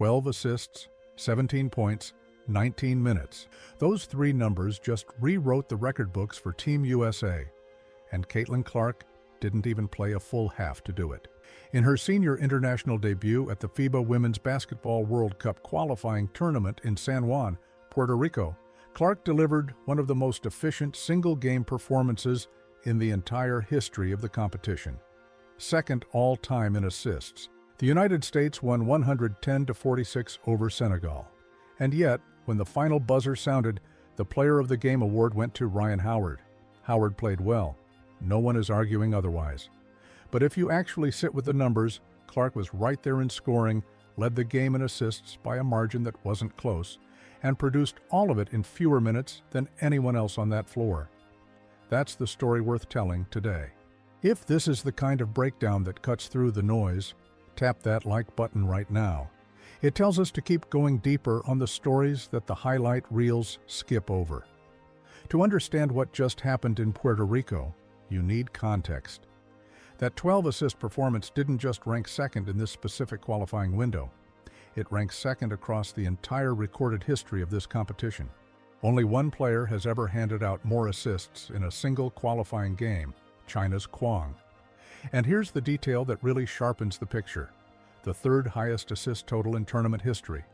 12 assists, 17 points, 19 minutes. Those three numbers just rewrote the record books for Team USA, and Caitlin Clark didn't even play a full half to do it. In her senior international debut at the FIBA Women's Basketball World Cup qualifying tournament in San Juan, Puerto Rico, Clark delivered one of the most efficient single-game performances in the entire history of the competition. Second all-time in assists. The United States won 110-46 over Senegal. And yet, when the final buzzer sounded, the Player of the Game award went to Ryan Howard. Howard played well. No one is arguing otherwise. But if you actually sit with the numbers, Clark was right there in scoring, led the game in assists by a margin that wasn't close, and produced all of it in fewer minutes than anyone else on that floor. That's the story worth telling today. If this is the kind of breakdown that cuts through the noise, tap that like button right now. It tells us to keep going deeper on the stories that the highlight reels skip over. To understand what just happened in Puerto Rico, you need context. That 12-assist performance didn't just rank second in this specific qualifying window. It ranks second across the entire recorded history of this competition. Only one player has ever handed out more assists in a single qualifying game, China's Kwang. And here's the detail that really sharpens the picture: the third highest assist total in tournament history.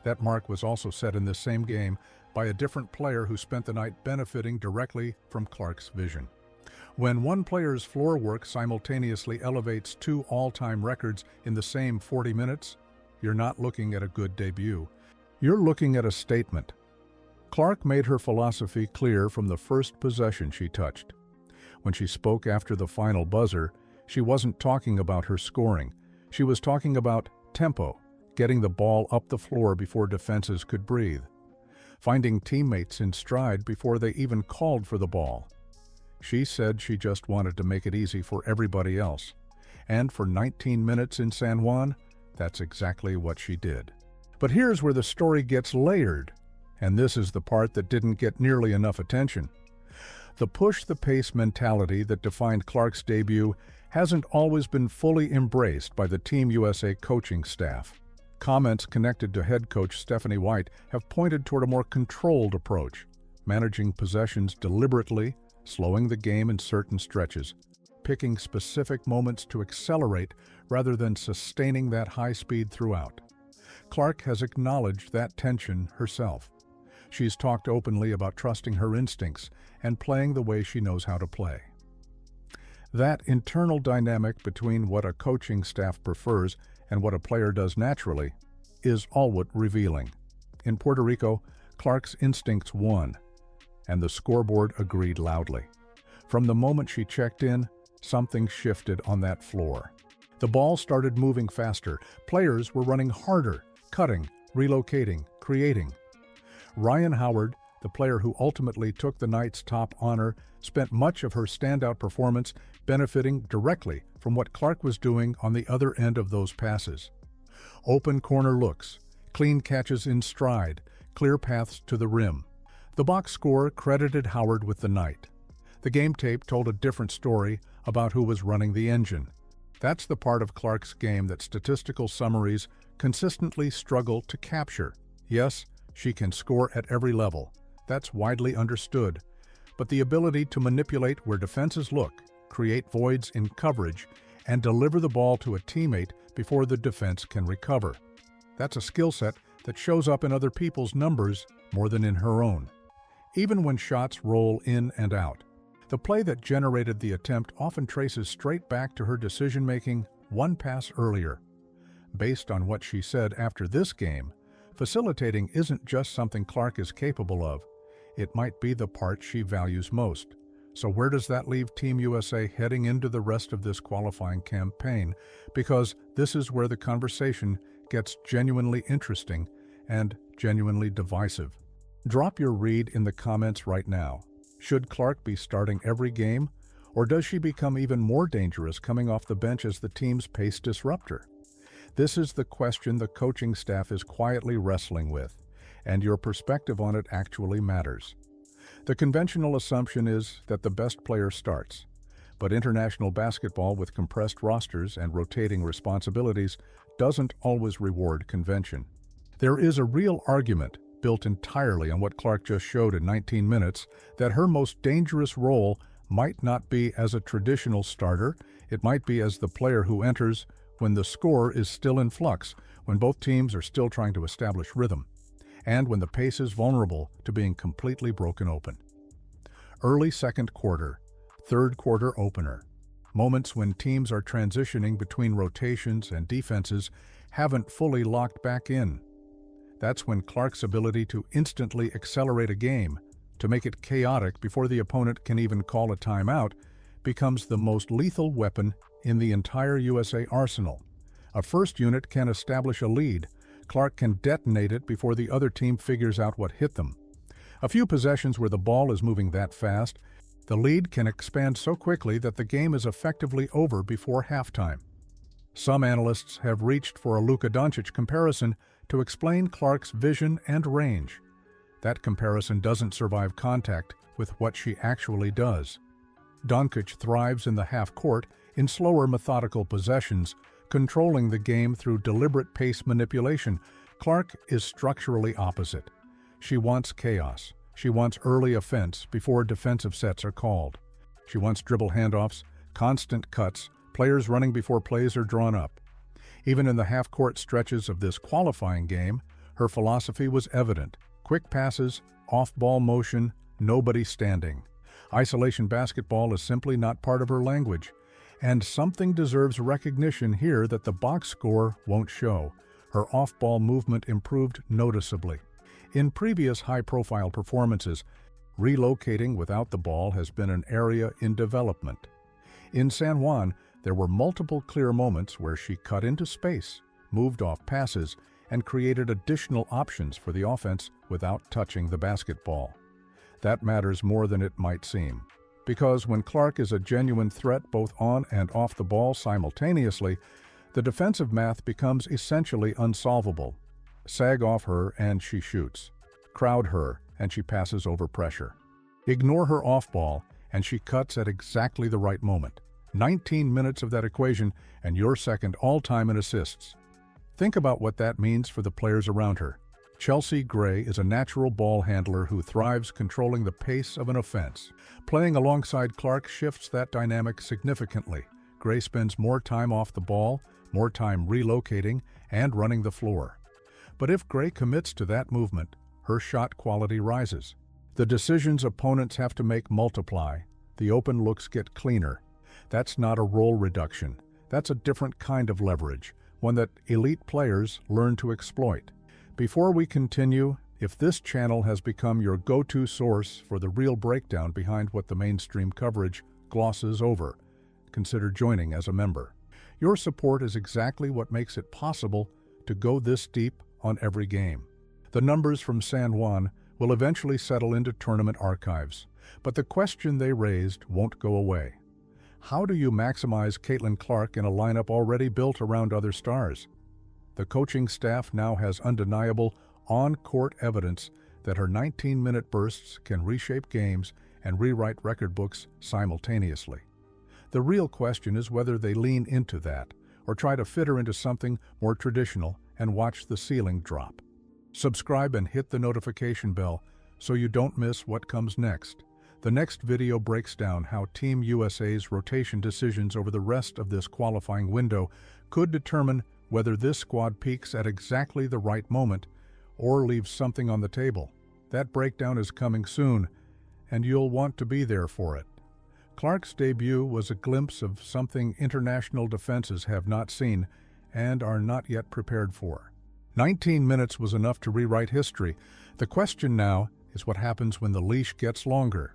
That mark was also set in this same game by a different player who spent the night benefiting directly from Clark's vision. When one player's floor work simultaneously elevates two all-time records in the same 40 minutes, you're not looking at a good debut. You're looking at a statement. Clark made her philosophy clear from the first possession she touched. When she spoke after the final buzzer, she wasn't talking about her scoring. She was talking about tempo, getting the ball up the floor before defenses could breathe, finding teammates in stride before they even called for the ball. She said she just wanted to make it easy for everybody else. And for 19 minutes in San Juan, that's exactly what she did. But here's where the story gets layered, and this is the part that didn't get nearly enough attention. The push-the-pace mentality that defined Clark's debut hasn't always been fully embraced by the Team USA coaching staff. Comments connected to head coach Stefanie White have pointed toward a more controlled approach, managing possessions deliberately, slowing the game in certain stretches, picking specific moments to accelerate rather than sustaining that high speed throughout. Clark has acknowledged that tension herself. She's talked openly about trusting her instincts and playing the way she knows how to play. That internal dynamic between what a coaching staff prefers and what a player does naturally is always revealing. In Puerto Rico, Clark's instincts won, and the scoreboard agreed loudly. From the moment she checked in, something shifted on that floor. The ball started moving faster. Players were running harder, cutting, relocating, creating. Ryan Howard, the player who ultimately took the night's top honor, spent much of her standout performance benefiting directly from what Clark was doing on the other end of those passes. Open corner looks, clean catches in stride, clear paths to the rim. The box score credited Howard with the night. The game tape told a different story about who was running the engine. That's the part of Clark's game that statistical summaries consistently struggle to capture. Yes, she can score at every level. That's widely understood. But the ability to manipulate where defenses look, create voids in coverage, and deliver the ball to a teammate before the defense can recover. That's a skill set that shows up in other people's numbers more than in her own, even when shots roll in and out. The play that generated the attempt often traces straight back to her decision-making one pass earlier. Based on what she said after this game, facilitating isn't just something Clark is capable of. It might be the part she values most. So where does that leave Team USA heading into the rest of this qualifying campaign? Because this is where the conversation gets genuinely interesting and genuinely divisive. Drop your read in the comments right now. Should Clark be starting every game, or does she become even more dangerous coming off the bench as the team's pace disruptor? This is the question the coaching staff is quietly wrestling with, and your perspective on it actually matters. The conventional assumption is that the best player starts, but international basketball with compressed rosters and rotating responsibilities doesn't always reward convention. There is a real argument, built entirely on what Clark just showed in 19 minutes, that her most dangerous role might not be as a traditional starter, it might be as the player who enters when the score is still in flux, when both teams are still trying to establish rhythm, and when the pace is vulnerable to being completely broken open. Early second quarter, third quarter opener. Moments when teams are transitioning between rotations and defenses haven't fully locked back in. That's when Clark's ability to instantly accelerate a game, to make it chaotic before the opponent can even call a timeout, becomes the most lethal weapon in the entire USA arsenal. A first unit can establish a lead. Clark can detonate it before the other team figures out what hit them. A few possessions where the ball is moving that fast, the lead can expand so quickly that the game is effectively over before halftime. Some analysts have reached for a Luka Doncic comparison to explain Clark's vision and range. That comparison doesn't survive contact with what she actually does. Doncic thrives in the half-court in slower, methodical possessions, controlling the game through deliberate pace manipulation. Clark is structurally opposite. She wants chaos. She wants early offense before defensive sets are called. She wants dribble handoffs, constant cuts, players running before plays are drawn up. Even in the half-court stretches of this qualifying game, her philosophy was evident. Quick passes, off-ball motion, nobody standing. Isolation basketball is simply not part of her language. And something deserves recognition here that the box score won't show. Her off-ball movement improved noticeably. In previous high-profile performances, relocating without the ball has been an area in development. In San Juan, there were multiple clear moments where she cut into space, moved off passes, and created additional options for the offense without touching the basketball. That matters more than it might seem, because when Clark is a genuine threat both on and off the ball simultaneously, the defensive math becomes essentially unsolvable. Sag off her and she shoots. Crowd her and she passes over pressure. Ignore her off ball and she cuts at exactly the right moment. 19 minutes of that equation and you're second all-time in assists. Think about what that means for the players around her. Chelsea Gray is a natural ball handler who thrives controlling the pace of an offense. Playing alongside Clark shifts that dynamic significantly. Gray spends more time off the ball, more time relocating, and running the floor. But if Gray commits to that movement, her shot quality rises. The decisions opponents have to make multiply. The open looks get cleaner. That's not a role reduction. That's a different kind of leverage, one that elite players learn to exploit. Before we continue, if this channel has become your go-to source for the real breakdown behind what the mainstream coverage glosses over, consider joining as a member. Your support is exactly what makes it possible to go this deep on every game. The numbers from San Juan will eventually settle into tournament archives, but the question they raised won't go away. How do you maximize Caitlin Clark in a lineup already built around other stars? The coaching staff now has undeniable on-court evidence that her 19-minute bursts can reshape games and rewrite record books simultaneously. The real question is whether they lean into that or try to fit her into something more traditional and watch the ceiling drop. Subscribe and hit the notification bell so you don't miss what comes next. The next video breaks down how Team USA's rotation decisions over the rest of this qualifying window could determine whether this squad peaks at exactly the right moment or leaves something on the table. That breakdown is coming soon, and you'll want to be there for it. Clark's debut was a glimpse of something international defenses have not seen and are not yet prepared for. 19 minutes was enough to rewrite history. The question now is what happens when the leash gets longer.